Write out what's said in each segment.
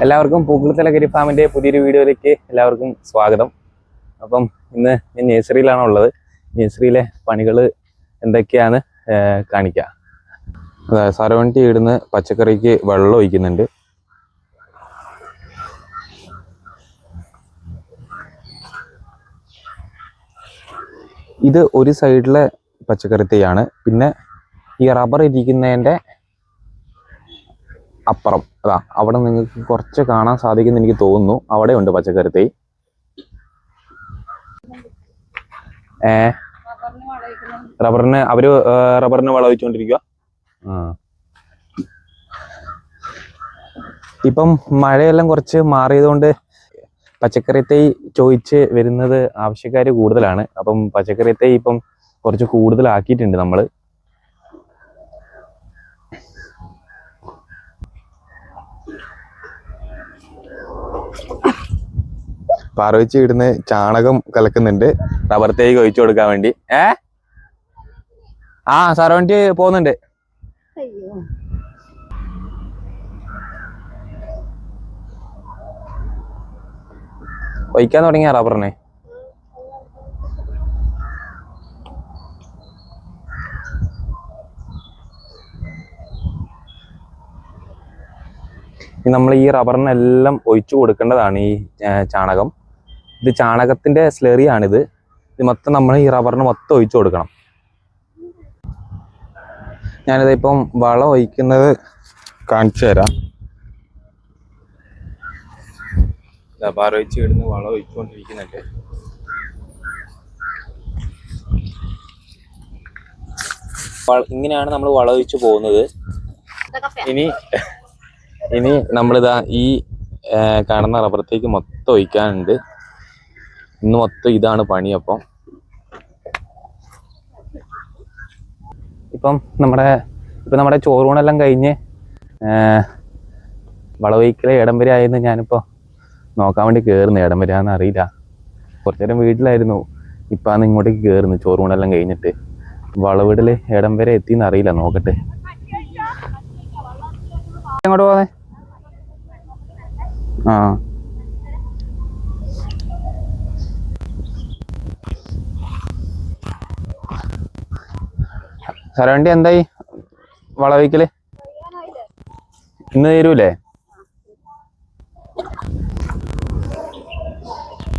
എല്ലാവർക്കും പൂക്കുളത്തലഗിരി ഫാമിൻ്റെ പുതിയൊരു വീഡിയോയിലേക്ക് എല്ലാവർക്കും സ്വാഗതം. അപ്പം ഇന്ന് ഞാൻ നഴ്സറിയിലാണ് ഉള്ളത്. നഴ്സറിയിലെ പണികൾ എന്തൊക്കെയാണ് കാണിക്കുക. സരവണ്ടി ഇടുന്ന് പച്ചക്കറിക്ക് വെള്ളം ഒഴിക്കുന്നുണ്ട്. ഇത് ഒരു സൈഡിലെ പച്ചക്കറി തൈയാണ്. പിന്നെ ഈ റബ്ബർ ഇരിക്കുന്നതിൻ്റെ അപ്പുറം അവിടെ നിങ്ങൾക്ക് കുറച്ച് കാണാൻ സാധിക്കുമെന്ന് എനിക്ക് തോന്നുന്നു. അവിടെ ഉണ്ട് പച്ചക്കറി തൈ. റബ്ബറിന് വളവെച്ചുകൊണ്ടിരിക്കുക. ഇപ്പം മഴയെല്ലാം കുറച്ച് മാറിയതുകൊണ്ട് പച്ചക്കറി തൈ ചോദിച്ച് വരുന്നത് ആവശ്യക്കാർ കൂടുതലാണ്. അപ്പം പച്ചക്കറി തൈ ഇപ്പം കുറച്ച് കൂടുതലാക്കിയിട്ടുണ്ട് നമ്മൾ. പാർവച്ചി ഇടുന്ന് ചാണകം കലക്കുന്നുണ്ട് റബ്ബർ തൈ ഒഴിച്ചു കൊടുക്കാൻ വേണ്ടി. സരവണ്ടി പോകുന്നുണ്ട്. ഒഴിക്കാൻ തുടങ്ങിയ റബ്ബറിനെ. നമ്മൾ ഈ റബ്ബറിനെല്ലാം ഒഴിച്ചു കൊടുക്കേണ്ടതാണ് ഈ ചാണകം. ഇത് ചാണകത്തിന്റെ സ്ലറിയാണിത്. ഇത് മൊത്തം നമ്മൾ ഈ റബ്ബറിന് മൊത്തം ഒഴിച്ചു കൊടുക്കണം. ഞാനിതിപ്പം വളം ഒഴിക്കുന്നത് കാണിച്ചു തരാം. പാറൊഴിച്ച് ഇടുന്ന വളം ഒഴിച്ചുകൊണ്ടിരിക്കുന്നുണ്ട്. ഇങ്ങനെയാണ് നമ്മൾ വളം ഒഴിച്ചു പോകുന്നത്. ഇനി നമ്മളിതാ ഈ കാണുന്ന റബ്ബറത്തേക്ക് മൊത്തം ഒഴിക്കാനുണ്ട്. ഇന്ന് മൊത്തം ഇതാണ് പണി. ഇപ്പം നമ്മുടെ ചോറൂണെല്ലാം കഴിഞ്ഞ് വളവൊഴിക്കൽ ഇടം വരെ ആയെന്ന് ഞാനിപ്പോൾ നോക്കാൻ വേണ്ടി കയറുന്നു. ഇടം വരെയാണെന്ന് അറിയില്ല. കുറച്ചു നേരം വീട്ടിലായിരുന്നു. ഇപ്പാന്ന് ഇങ്ങോട്ടേക്ക് കയറുന്നു ചോറൂണെല്ലാം കഴിഞ്ഞിട്ട്. വളവിടൽ ഇടം വരെ എത്തിയെന്ന് അറിയില്ല. നോക്കട്ടെ. എങ്ങോട്ട് പോന്നെ? സരവണ്ടി എന്തായി വളവയ്ക്കല്? ഇന്ന് തീരൂലേ?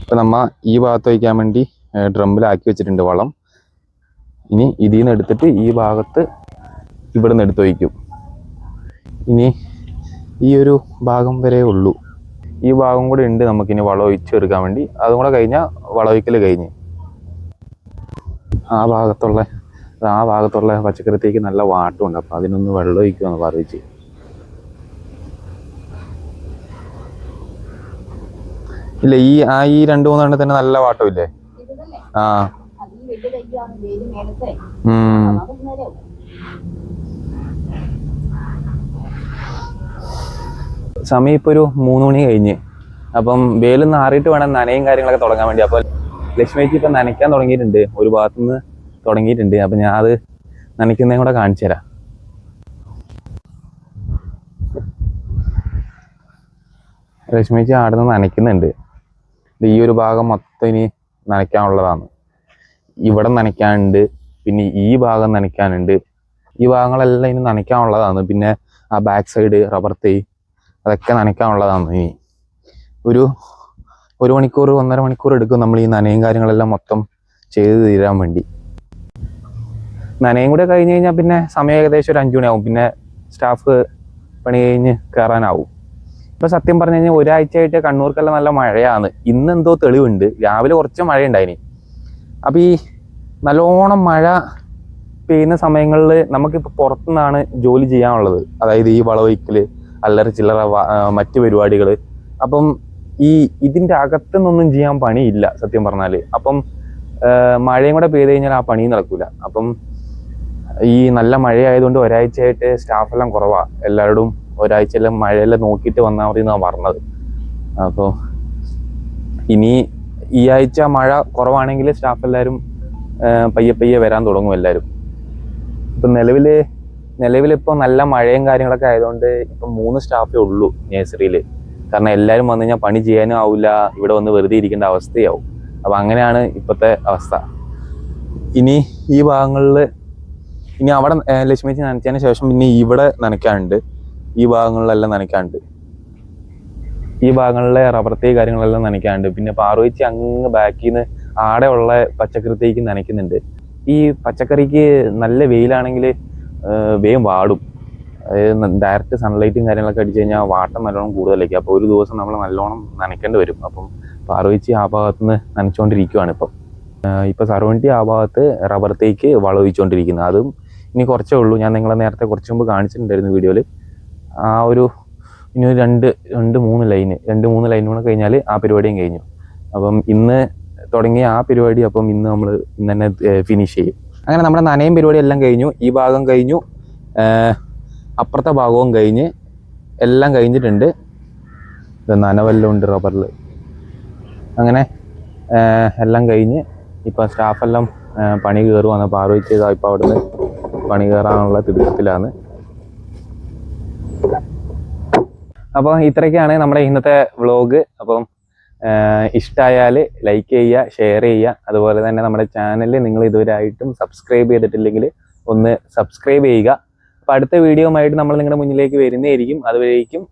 ഇപ്പൊ നമ്മ ഈ ഭാഗത്ത് വയ്ക്കാൻ വേണ്ടി ഡ്രമ്മിലാക്കി വെച്ചിട്ടുണ്ട് വളം. ഇനി ഇതിൽ നിന്ന് എടുത്തിട്ട് ഈ ഭാഗത്ത് ഇവിടെ നിന്ന് എടുത്ത് വയ്ക്കും. ഇനി ഈ ഒരു ഭാഗം വരെ ഉള്ളൂ. ഈ ഭാഗം കൂടെ ഉണ്ട് നമുക്കിനി വളം ഒഴിച്ചു എടുക്കാൻ വേണ്ടി. അതും കൂടെ കഴിഞ്ഞാൽ വളവയ്ക്കൽ കഴിഞ്ഞ്. ആ ഭാഗത്തുള്ള പച്ചക്കറിത്തേക്ക് നല്ല വാട്ടമുണ്ട്. അപ്പം അതിനൊന്ന് വെള്ളം ഒഴിക്കുമെന്ന് പറയിച്ച്. ഇല്ല, ഈ 2-3 എണ്ണം തന്നെ നല്ല വാട്ടമില്ലേ? സമയം ഇപ്പോൾ ഒരു 3 മണി കഴിഞ്ഞ്. അപ്പം വേലൊന്ന് ആറിയിട്ട് വേണം നനയും കാര്യങ്ങളൊക്കെ തുടങ്ങാൻ വേണ്ടി. അപ്പോൾ ലക്ഷ്മിക്ക് ഇപ്പം നനയ്ക്കാൻ തുടങ്ങിയിട്ടുണ്ട്. ഒരു ഭാഗത്തുനിന്ന് തുടങ്ങിയിട്ടുണ്ട്. അപ്പം ഞാൻ അത് നനയ്ക്കുന്നതും കൂടെ കാണിച്ചു തരാം. ലക്ഷ്മിക്ക് ആടുന്ന് നനയ്ക്കുന്നുണ്ട്. ഈ ഒരു ഭാഗം മൊത്തം ഇനി നനയ്ക്കാനുള്ളതാണ്. ഇവിടെ നനയ്ക്കാനുണ്ട്, പിന്നെ ഈ ഭാഗം നനയ്ക്കാനുണ്ട്. ഈ ഭാഗങ്ങളെല്ലാം ഇനി നനയ്ക്കാനുള്ളതാണ്. പിന്നെ ആ ബാക്ക് സൈഡ് റബ്ബർ തൈ അതൊക്കെ നനയ്ക്കാനുള്ളതാണ്. ഇനി ഒരു 1 മണിക്കൂർ 1.5 മണിക്കൂർ എടുക്കും നമ്മൾ ഈ നനയും കാര്യങ്ങളെല്ലാം മൊത്തം ചെയ്ത് തീരാൻ വേണ്ടി. നനയും കൂടെ കഴിഞ്ഞ് കഴിഞ്ഞാൽ പിന്നെ സമയം ഏകദേശം ഒരു 5 മണിയാവും. പിന്നെ സ്റ്റാഫ് പണി കഴിഞ്ഞ് കയറാനാവും. ഇപ്പം സത്യം പറഞ്ഞു കഴിഞ്ഞാൽ ഒരാഴ്ചയായിട്ട് കണ്ണൂർക്കെല്ലാം നല്ല മഴയാണ്. ഇന്ന് എന്തോ തെളിവുണ്ട്. രാവിലെ കുറച്ച് മഴ ഉണ്ടായിനി. അപ്പം ഈ നല്ലോണം മഴ പെയ്യുന്ന സമയങ്ങളിൽ നമുക്കിപ്പോൾ പുറത്തുനിന്നാണ് ജോലി ചെയ്യാനുള്ളത്. അതായത് ഈ വളവൊഴിക്കൽ, അല്ലറ ചില്ലറ മറ്റ് പരിപാടികൾ. അപ്പം ഇതിൻ്റെ അകത്തുനിന്നൊന്നും ചെയ്യാൻ പണിയില്ല സത്യം പറഞ്ഞാൽ. അപ്പം മഴയും കൂടെ പെയ്ത് കഴിഞ്ഞാൽ ആ പണി നടക്കില്ല. അപ്പം ഈ നല്ല മഴയായതുകൊണ്ട് ഒരാഴ്ചയായിട്ട് സ്റ്റാഫെല്ലാം കുറവാണ്. എല്ലാവരോടും ഒരാഴ്ചയെല്ലാം മഴയെല്ലാം നോക്കിയിട്ട് വന്നാൽ മതി എന്നാണ് പറഞ്ഞത്. അപ്പോൾ ഇനി ഈ ആഴ്ച മഴ കുറവാണെങ്കിൽ സ്റ്റാഫ് എല്ലാവരും പയ്യെ വരാൻ തുടങ്ങും എല്ലാവരും. ഇപ്പം നിലവിലിപ്പോൾ നല്ല മഴയും കാര്യങ്ങളൊക്കെ ആയതുകൊണ്ട് ഇപ്പം 3 സ്റ്റാഫേ ഉള്ളൂ നഴ്സറിയിൽ. കാരണം എല്ലാവരും വന്നു കഴിഞ്ഞാൽ പണി ചെയ്യാനും ആവില്ല, ഇവിടെ വന്ന് വെറുതെ ഇരിക്കേണ്ട അവസ്ഥയാവും. അപ്പം അങ്ങനെയാണ് ഇപ്പോഴത്തെ അവസ്ഥ. ഇനി ഈ ഭാഗങ്ങളിൽ ഇനി അവിടെ ലക്ഷ്മിച്ച് നനച്ചതിന് ശേഷം പിന്നെ ഇവിടെ നനയ്ക്കാനുണ്ട്, ഈ ഭാഗങ്ങളിലെല്ലാം നനയ്ക്കാനുണ്ട്, ഈ ഭാഗങ്ങളിലെ റബ്ബർ തൈ കാര്യങ്ങളെല്ലാം നനയ്ക്കാനുണ്ട്. പിന്നെ പാറുവെച്ച് അങ്ങ് ബാക്കിൽ നിന്ന് ആടെ ഉള്ള പച്ചക്കറിത്തേക്ക് നനയ്ക്കുന്നുണ്ട്. ഈ പച്ചക്കറിക്ക് നല്ല വെയിലാണെങ്കിൽ വേഗം വാടും. അതായത് ഡയറക്റ്റ് സൺലൈറ്റും കാര്യങ്ങളൊക്കെ അടിച്ചു കഴിഞ്ഞാൽ വാട്ടം നല്ലോണം കൂടുതലായിരിക്കും. അപ്പോൾ ഒരു ദിവസം നമ്മൾ നല്ലോണം നനയ്ക്കേണ്ടി വരും. അപ്പം പാറുവെച്ച് ആ ഭാഗത്തുനിന്ന് നനച്ചുകൊണ്ടിരിക്കുകയാണ് ഇപ്പം സർവണ്ടി ആ ഭാഗത്ത് റബ്ബർ തൈക്ക് വളമൊഴിച്ചുകൊണ്ടിരിക്കുന്നത്. അതും ഇനി കുറച്ചേ ഉള്ളൂ. ഞാൻ നിങ്ങളെ നേരത്തെ കുറച്ച് മുമ്പ് കാണിച്ചിട്ടുണ്ടായിരുന്നു വീഡിയോയിൽ. ആ ഒരു ഇനി ഒരു രണ്ട് മൂന്ന് ലൈൻ കൂടെ കഴിഞ്ഞാൽ ആ പരിപാടിയും കഴിഞ്ഞു. അപ്പം ഇന്ന് തുടങ്ങിയ ആ പരിപാടി അപ്പം ഇന്ന് തന്നെ ഫിനിഷ് ചെയ്യും. അങ്ങനെ നമ്മുടെ നനയും പരിപാടി എല്ലാം കഴിഞ്ഞു. ഈ ഭാഗം കഴിഞ്ഞു, അപ്പുറത്തെ ഭാഗവും കഴിഞ്ഞ് എല്ലാം കഴിഞ്ഞിട്ടുണ്ട്. നനവെല്ലാം ഉണ്ട് റബ്ബറിൽ. അങ്ങനെ എല്ലാം കഴിഞ്ഞ് ഇപ്പം സ്റ്റാഫെല്ലാം പണി കയറുവാണ്. പാറുവെച്ച് ഇപ്പം അവിടുന്ന് പണി കയറാനുള്ള തിടുക്കത്തിലാണ്. അപ്പോൾ ഇത്രയൊക്കെയാണ് നമ്മുടെ ഇന്നത്തെ വ്ളോഗ്. അപ്പം ഇഷ്ടമായാൽ ലൈക്ക് ചെയ്യുക, ഷെയർ ചെയ്യുക. അതുപോലെ തന്നെ നമ്മുടെ ചാനൽ നിങ്ങൾ ഇതുവരെയായിട്ടും സബ്സ്ക്രൈബ് ചെയ്തിട്ടില്ലെങ്കിൽ ഒന്ന് സബ്സ്ക്രൈബ് ചെയ്യുക. അപ്പോൾ അടുത്ത വീഡിയോയുമായിട്ട് നമ്മൾ നിങ്ങളുടെ മുന്നിലേക്ക് വരുന്നതായിരിക്കും. അതുവരേക്കും